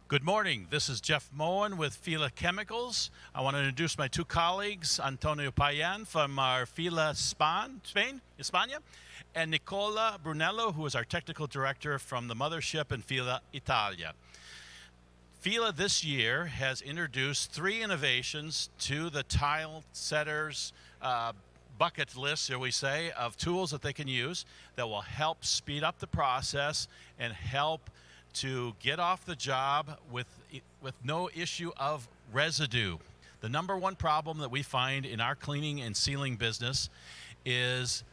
Good morning. This is Jeff Moen with Fila Chemicals. I want to introduce my two colleagues, Antonio Payan from our Fila Spain, España, and Nicola Brunello, who is our technical director from the mothership in Fila, Italia. Fila this year has introduced 3 innovations to the tile setters bucket list, shall we say, of tools that they can use that will help speed up the process and help to get off the job with no issue of residue. The number one problem that we find in our cleaning and sealing business is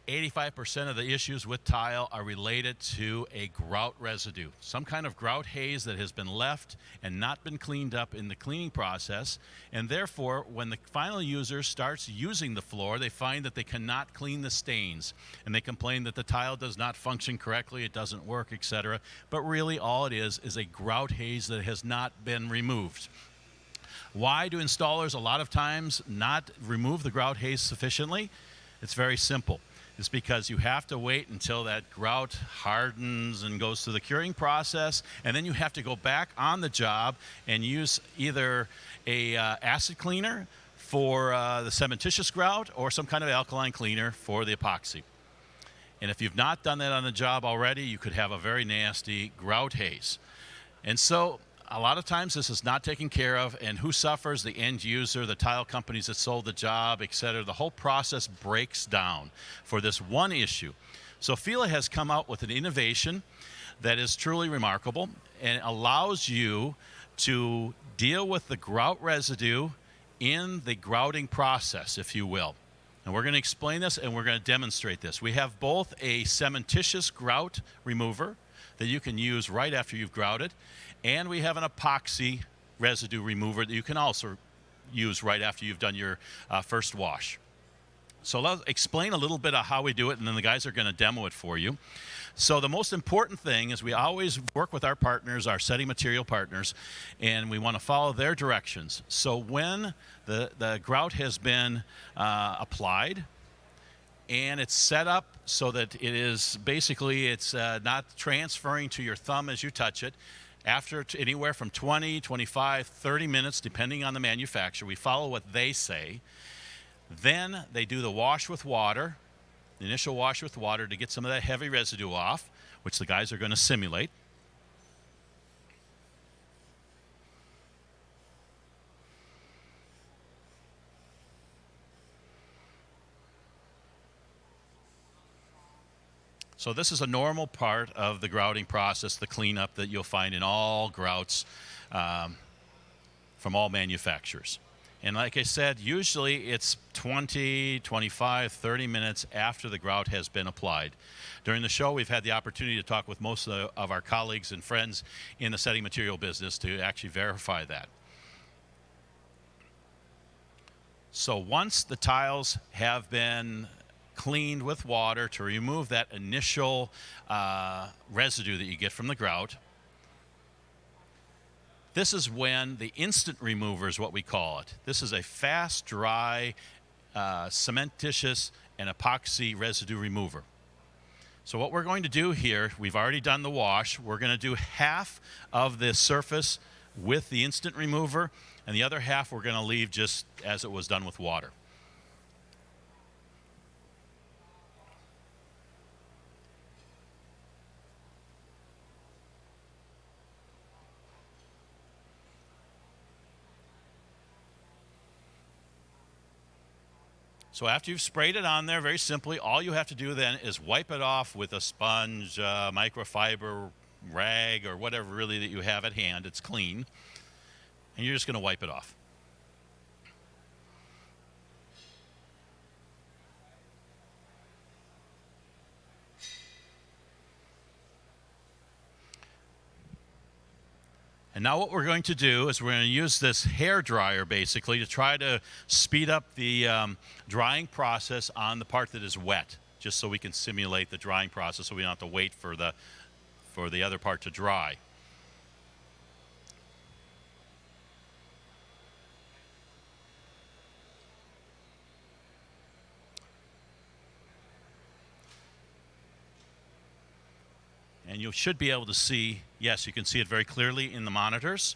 85% of the issues with tile are related to a grout residue, some kind of grout haze that has been left and not been cleaned up in the cleaning process. And therefore, when the final user starts using the floor, they find that they cannot clean the stains. And they complain that the tile does not function correctly, it doesn't work, etc. But really all it is a grout haze that has not been removed. Why do installers a lot of times not remove the grout haze sufficiently? It's very simple. It's because you have to wait until that grout hardens and goes through the curing process, and then you have to go back on the job and use either a acid cleaner for the cementitious grout or some kind of alkaline cleaner for the epoxy. And if you've not done that on the job already, you could have a very nasty grout haze. And so a lot of times this is not taken care of, and who suffers? The end user, the tile companies that sold the job, etc. The whole process breaks down for this one issue. So Fila has come out with an innovation that is truly remarkable and allows you to deal with the grout residue in the grouting process, if you will. And we're going to explain this and we're going to demonstrate this. We have both a cementitious grout remover that you can use right after you've grouted, and we have an epoxy residue remover that you can also use right after you've done your first wash. So let's explain a little bit of how we do it, and then the guys are going to demo it for you. So the most important thing is we always work with our partners, our setting material partners, and we want to follow their directions. So when the grout has been applied, and it's set up so that it is basically, it's not transferring to your thumb as you touch it. After anywhere from 20, 25, 30 minutes, depending on the manufacturer, we follow what they say. Then they do the wash with water, the initial wash with water to get some of that heavy residue off, which the guys are going to simulate. So this is a normal part of the grouting process, the cleanup that you'll find in all grouts from all manufacturers. And like I said, usually it's 20, 25, 30 minutes after the grout has been applied. During the show, we've had the opportunity to talk with most of our colleagues and friends in the setting material business to actually verify that. So once the tiles have been cleaned with water to remove that initial residue that you get from the grout, this is when the instant remover is what we call it. This is a fast, dry, cementitious and epoxy residue remover. So what we're going to do here, we've already done the wash. We're going to do half of the surface with the instant remover, and the other half we're going to leave just as it was done with water. So after you've sprayed it on there, very simply, all you have to do then is wipe it off with a sponge, microfiber rag, or whatever really that you have at hand. It's clean. And you're just going to wipe it off. And now what we're going to do is we're going to use this hair dryer basically to try to speed up the drying process on the part that is wet, just so we can simulate the drying process so we don't have to wait for the other part to dry. And you should be able to see, yes, you can see it very clearly in the monitors.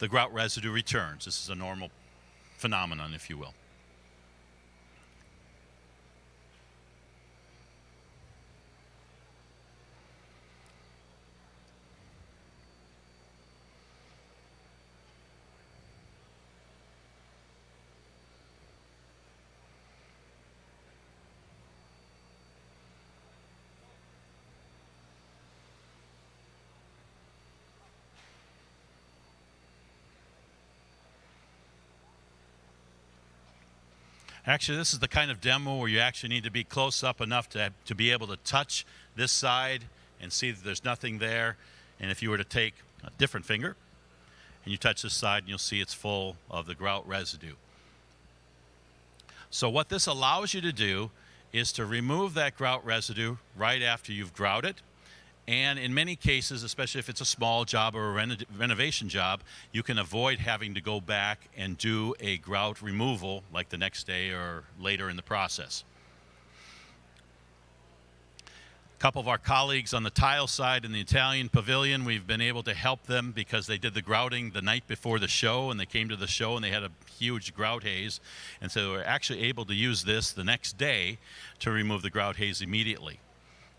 The grout residue returns. This is a normal phenomenon, if you will. Actually, this is the kind of demo where you actually need to be close up enough to be able to touch this side and see that there's nothing there. And if you were to take a different finger and you touch this side, you'll see it's full of the grout residue. So what this allows you to do is to remove that grout residue right after you've grouted. And in many cases, especially if it's a small job or a renovation job, you can avoid having to go back and do a grout removal like the next day or later in the process. A couple of our colleagues on the tile side in the Italian pavilion, we've been able to help them because they did the grouting the night before the show, and they came to the show and they had a huge grout haze. And so they were actually able to use this the next day to remove the grout haze immediately.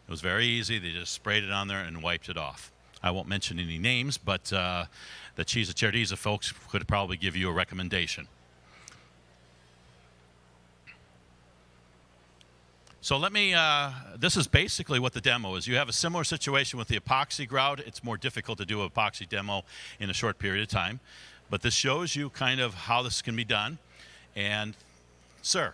It was very easy. They just sprayed it on there and wiped it off. I won't mention any names, but the Cheese Certeza folks could probably give you a recommendation. So this is basically what the demo is. You have a similar situation with the epoxy grout. It's more difficult to do an epoxy demo in a short period of time. But this shows you kind of how this can be done. And, sir?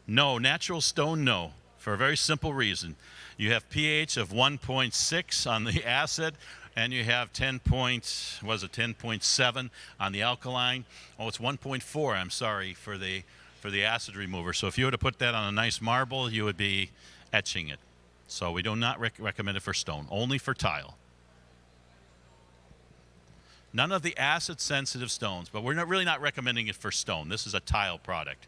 No, natural stone, no. For a very simple reason. You have pH of 1.6 on the acid, and you have 10.7 on the alkaline. Oh, it's 1.4, I'm sorry, for the acid remover. So if you were to put that on a nice marble, you would be etching it. So we do not recommend it for stone, only for tile. None of the acid-sensitive stones, but we're really not recommending it for stone. This is a tile product.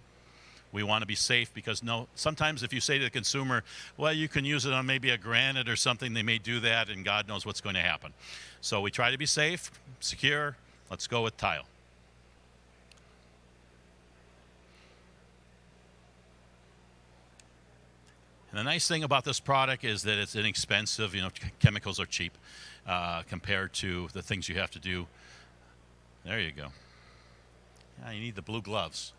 We want to be safe because sometimes if you say to the consumer, well, you can use it on maybe a granite or something, they may do that, and God knows what's going to happen. So we try to be safe, secure. Let's go with tile. And the nice thing about this product is that it's inexpensive. You know, chemicals are cheap compared to the things you have to do. There you go. Yeah, you need the blue gloves.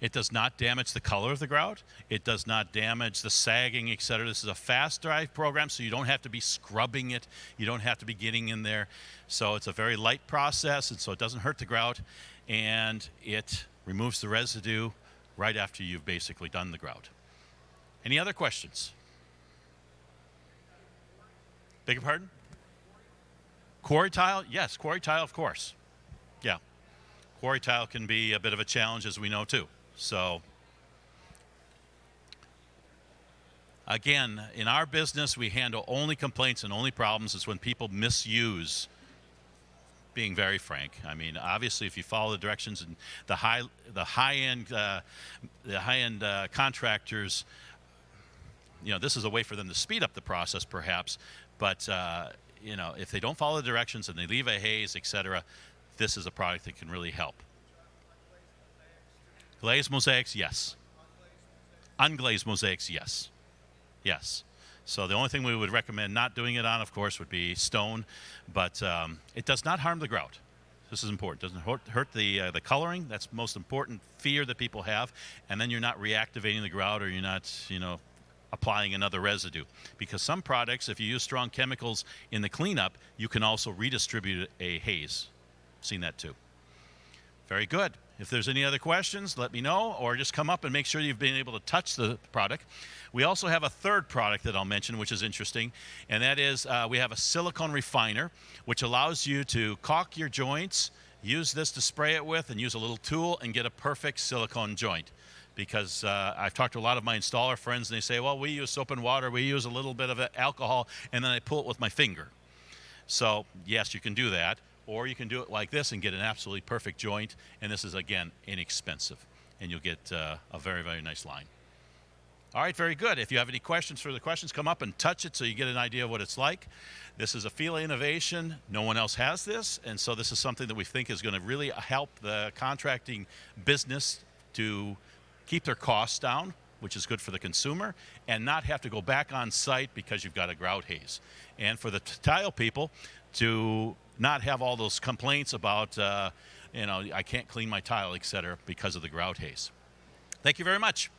It does not damage the color of the grout. It does not damage the sagging, etc. This is a fast dry program, so you don't have to be scrubbing it. You don't have to be getting in there. So it's a very light process, and so it doesn't hurt the grout, and it removes the residue right after you've basically done the grout. Any other questions? Beg your pardon? Quarry tile? Yes, quarry tile, of course. Yeah. Quarry tile can be a bit of a challenge, as we know, too. So, again, in our business, we handle only complaints and only problems is when people misuse, being very frank. I mean, obviously, if you follow the directions and the high-end contractors, you know, this is a way for them to speed up the process, perhaps. But you know, if they don't follow the directions and they leave a haze, etc., this is a product that can really help. Glazed mosaics, yes. Unglazed mosaics, yes. Yes. So the only thing we would recommend not doing it on, of course, would be stone, but it does not harm the grout. This is important. It doesn't hurt the coloring. That's the most important fear that people have. And then you're not reactivating the grout, or you're not, you know, applying another residue. Because some products, if you use strong chemicals in the cleanup, you can also redistribute a haze. Seen that too. Very good. If there's any other questions, let me know, or just come up and make sure you've been able to touch the product. We also have a third product that I'll mention, which is interesting, and that is we have a silicone refiner, which allows you to caulk your joints, use this to spray it with, and use a little tool and get a perfect silicone joint. Because I've talked to a lot of my installer friends, and they say, well, we use soap and water, we use a little bit of alcohol, and then I pull it with my finger. So, yes, you can do that. Or you can do it like this and get an absolutely perfect joint. And this is, again, inexpensive. And you'll get a very, very nice line. All right, very good. If you have any questions, further questions, come up and touch it so you get an idea of what it's like. This is a Fila innovation. No one else has this, and so this is something that we think is going to really help the contracting business to keep their costs down, which is good for the consumer, and not have to go back on site because you've got a grout haze. And for the tile people to not have all those complaints about, I can't clean my tile, et cetera, because of the grout haze. Thank you very much.